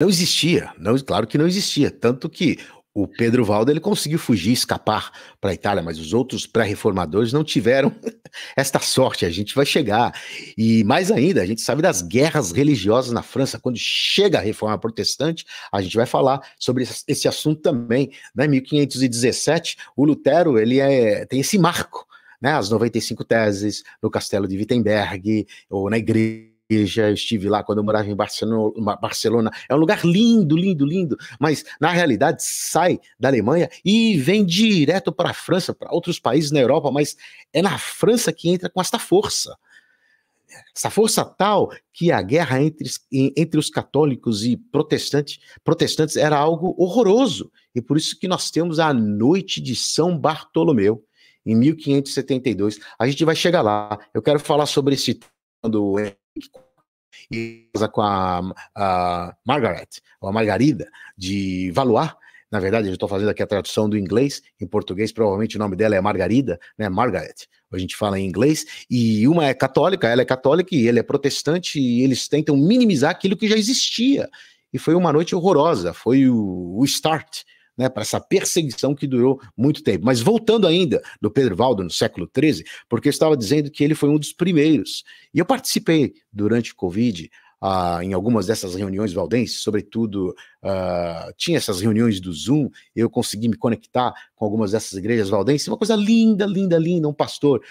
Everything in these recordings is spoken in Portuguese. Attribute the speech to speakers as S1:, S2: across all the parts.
S1: Não existia, não, claro que não existia, tanto que o Pedro Valdo ele conseguiu fugir, escapar para a Itália, mas os outros pré-reformadores não tiveram esta sorte. A gente vai chegar. E mais ainda, a gente sabe das guerras religiosas na França. Quando chega a Reforma Protestante, a gente vai falar sobre esse assunto também. Né? Em 1517, o Lutero tem esse marco, né? As 95 teses no Castelo de Wittenberg, ou na igreja. Eu estive lá quando eu morava em Barcelona. É um lugar lindo, lindo, lindo, mas na realidade sai da Alemanha e vem direto para a França, para outros países na Europa, mas é na França que entra com essa força tal que a guerra entre os católicos e protestantes era algo horroroso, e por isso que nós temos a Noite de São Bartolomeu, em 1572. A gente vai chegar lá. Eu quero falar sobre esse do e com a Margaret, ou a Margarida, de Valois. Na verdade, eu estou fazendo aqui a tradução do inglês, em português, provavelmente o nome dela é Margarida, né? Margaret, a gente fala em inglês, e uma é católica, ela é católica e ele é protestante, e eles tentam minimizar aquilo que já existia. E foi uma noite horrorosa, foi o start, né, para essa perseguição que durou muito tempo. Mas voltando ainda do Pedro Valdo no século XIII, porque eu estava dizendo que ele foi um dos primeiros, e eu participei durante o Covid, em algumas dessas reuniões valdenses, sobretudo tinha essas reuniões do Zoom, eu consegui me conectar com algumas dessas igrejas valdenses, uma coisa linda, linda, linda, um pastor,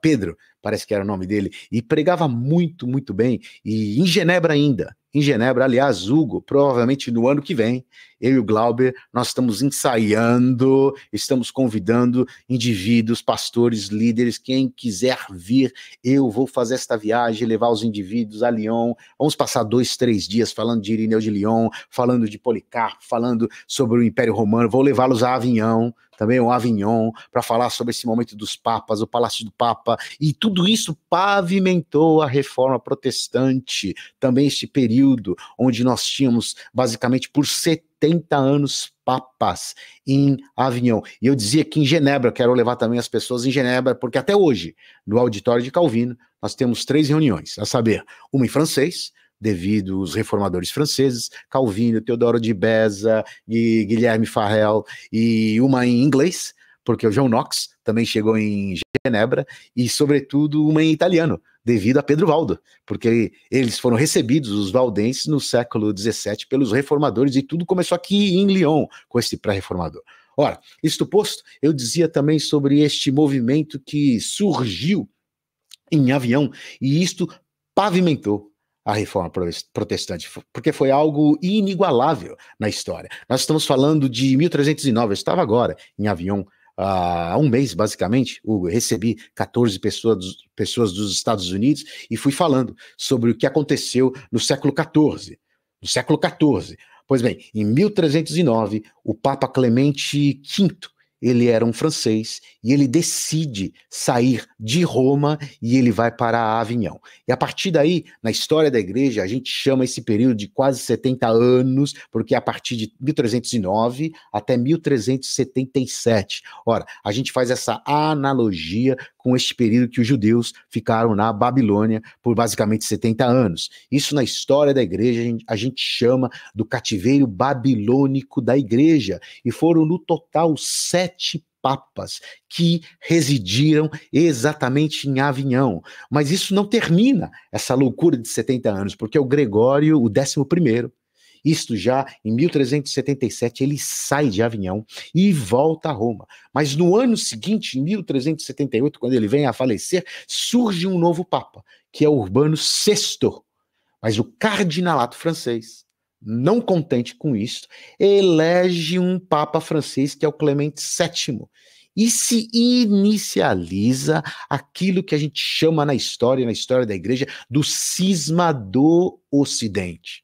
S1: Pedro, parece que era o nome dele, e pregava muito, muito bem, e em Genebra ainda, em Genebra, aliás, Hugo, provavelmente no ano que vem, eu e o Glauber, nós estamos ensaiando, estamos convidando indivíduos, pastores, líderes, quem quiser vir, eu vou fazer esta viagem, levar os indivíduos a Lyon, vamos passar 2, 3 dias falando de Irineu de Lyon, falando de Policarpo, falando sobre o Império Romano, vou levá-los a Avignon, também o Avignon, para falar sobre esse momento dos papas, o Palácio do Papa, e tudo isso pavimentou a Reforma Protestante, também este período onde nós tínhamos, basicamente, por 70 anos, papas em Avignon. E eu dizia que em Genebra, quero levar também as pessoas em Genebra, porque até hoje, no auditório de Calvino, nós temos 3 reuniões, a saber, uma em francês, devido aos reformadores franceses, Calvino, Teodoro de Beza e Guilherme Farel, e uma em inglês, porque o John Knox também chegou em Genebra, e sobretudo uma em italiano, devido a Pedro Valdo, porque eles foram recebidos, os valdenses, no século XVII pelos reformadores, e tudo começou aqui em Lyon, com esse pré-reformador. Ora, isto posto, eu dizia também sobre este movimento que surgiu em Avião, e isto pavimentou a Reforma Protestante, porque foi algo inigualável na história. Nós estamos falando de 1309, eu estava agora em Avignon, há um mês, basicamente, Hugo, recebi 14 pessoas dos Estados Unidos e fui falando sobre o que aconteceu no século XIV. No século XIV. Pois bem, em 1309, o Papa Clemente V, ele era um francês, e ele decide sair de Roma e ele vai para Avignon. E a partir daí, na história da igreja, a gente chama esse período de quase 70 anos, porque é a partir de 1309 até 1377. Ora, a gente faz essa analogia com este período que os judeus ficaram na Babilônia por basicamente 70 anos. Isso na história da igreja a gente chama do cativeiro babilônico da igreja, e foram no total 7 papas que residiram exatamente em Avignon. Mas isso não termina essa loucura de 70 anos, porque o Gregório, o 11º, isto já em 1377, ele sai de Avignon e volta a Roma. Mas no ano seguinte, em 1378, quando ele vem a falecer, surge um novo papa, que é Urbano VI. Mas o cardinalato francês, não contente com isso, elege um papa francês que é o Clemente VII. E se inicializa aquilo que a gente chama na história da igreja, do cisma do Ocidente.